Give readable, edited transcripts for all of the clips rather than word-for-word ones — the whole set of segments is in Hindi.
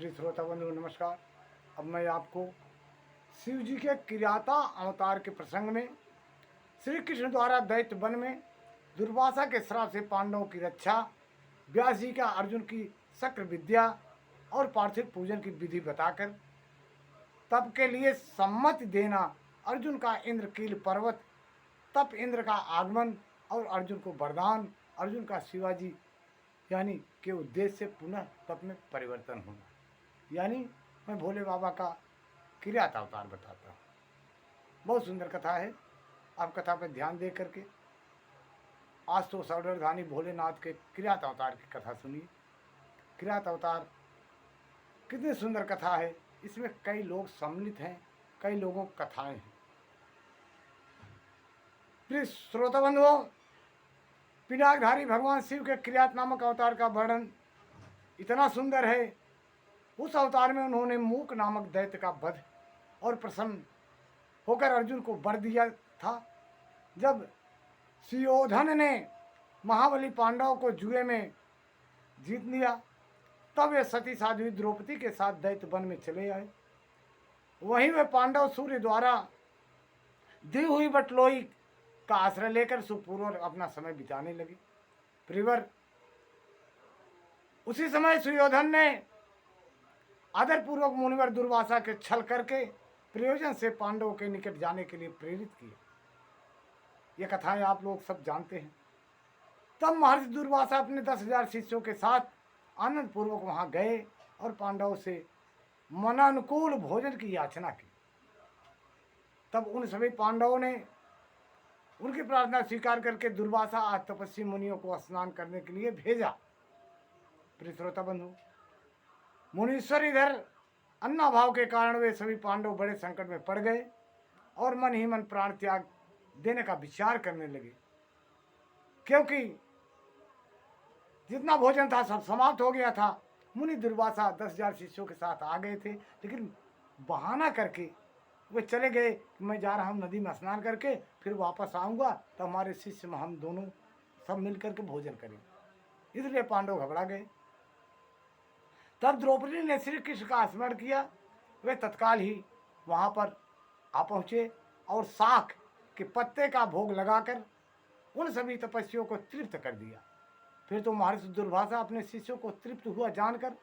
प्रिय श्रोता बंधु नमस्कार। अब मैं आपको शिव जी के किराता अवतार के प्रसंग में श्री कृष्ण द्वारा दैत्य वन में दुर्वासा के श्राप से पांडवों की रक्षा, व्यास जी का अर्जुन की शक्र विद्या और पार्थिव पूजन की विधि बताकर तप के लिए सम्मति देना, अर्जुन का इंद्रकील पर्वत, तप इंद्र का आगमन और अर्जुन को वरदान, अर्जुन का शिवाजी यानी के उद्देश्य से पुनः तप में परिवर्तन होना, यानी मैं भोले बाबा का किरात अवतार बताता हूँ। बहुत सुंदर कथा है। आप कथा पर ध्यान दे करके आज तो सावधानी भोलेनाथ के किरात अवतार की कथा सुनिए। किरात अवतार कितनी सुंदर कथा है। इसमें कई लोग सम्मिलित हैं, कई लोगों की कथाएं हैं। प्रिय श्रोता बंधुओं, पिनाकधारी भगवान शिव के किरात नामक अवतार का वर्णन इतना सुंदर है। उस अवतार में उन्होंने मूक नामक दैत्य का वध और प्रसन्न होकर अर्जुन को वर दिया था। जब सुयोधन ने महाबली पांडवों को जुए में जीत लिया, तब वे सती साध्वी द्रौपदी के साथ दैत्य वन में चले आए। वहीं वे पांडव सूर्य द्वारा दी हुई बटलोई का आश्रय लेकर सुखपूर्वक अपना समय बिताने लगे। प्रिवर, उसी समय सुयोधन ने आदरपूर्वक मुनिवर दुर्वासा के छल करके प्रयोजन से पांडवों के निकट जाने के लिए प्रेरित किया। यह कथाएं आप लोग सब जानते हैं। तब महर्षि दुर्वासा अपने 10,000 शिष्यों के साथ आनंद पूर्वक वहां गए और पांडवों से मनानुकूल भोजन की याचना की। तब उन सभी पांडवों ने उनकी प्रार्थना स्वीकार करके दुर्वासा आज तपस्वी मुनियों को स्नान करने के लिए भेजा। प्रिय श्रोता बंधु, मुनीश्वर इधर अन्नाभाव के कारण वे सभी पांडव बड़े संकट में पड़ गए और मन ही मन प्राण त्याग देने का विचार करने लगे, क्योंकि जितना भोजन था सब समाप्त हो गया था। मुनि दुर्वासा 10,000 शिष्यों के साथ आ गए थे, लेकिन बहाना करके वे चले गए कि मैं जा रहा हूँ नदी में स्नान करके, फिर वापस आऊँगा तो हमारे शिष्य में हम दोनों सब मिल करके भोजन करेंगे। इसलिए पांडव घबरा गए। तब द्रौपदी ने श्री कृष्ण का स्मरण किया। वे तत्काल ही वहाँ पर आ पहुँचे और साख के पत्ते का भोग लगाकर उन सभी तपस्वियों को तृप्त कर दिया। फिर तो महर्षि दुर्वासा अपने शिष्यों को तृप्त हुआ जानकर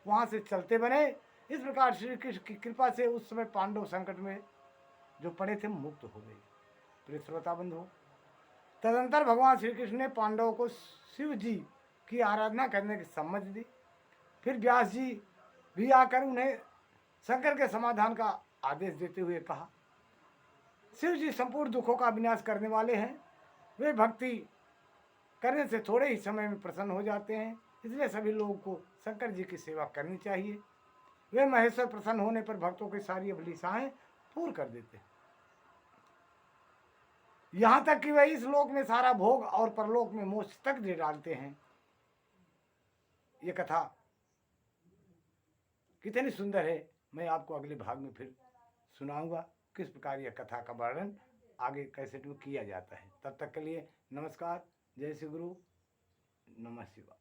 वहाँ से चलते बने। इस प्रकार श्री कृष्ण की कृपा से उस समय पांडव संकट में जो पड़े थे मुक्त हो गए। प्रिय श्रोता बंधु, तदंतर भगवान श्री कृष्ण ने पांडवों को शिव जी की आराधना करने की सम्मति दी। फिर व्यास जी भी आकर उन्हें शंकर के समाधान का आदेश देते हुए कहा, शिव जी संपूर्ण दुखों का विनाश करने वाले हैं। वे भक्ति करने से थोड़े ही समय में प्रसन्न हो जाते हैं, इसलिए सभी लोगों को शंकर जी की सेवा करनी चाहिए। वे महेश्वर प्रसन्न होने पर भक्तों की सारी अभिलाषाएं पूर्ण कर देते हैं, यहाँ तक कि वे इस लोक में सारा भोग और परलोक में मोक्ष तक दे डालते हैं। ये कथा कितनी सुंदर है, मैं आपको अगले भाग में फिर सुनाऊंगा किस प्रकार यह कथा का वर्णन आगे कैसेट में किया जाता है। तब तक के लिए नमस्कार। जय श्री गुरु, नमः शिवाय।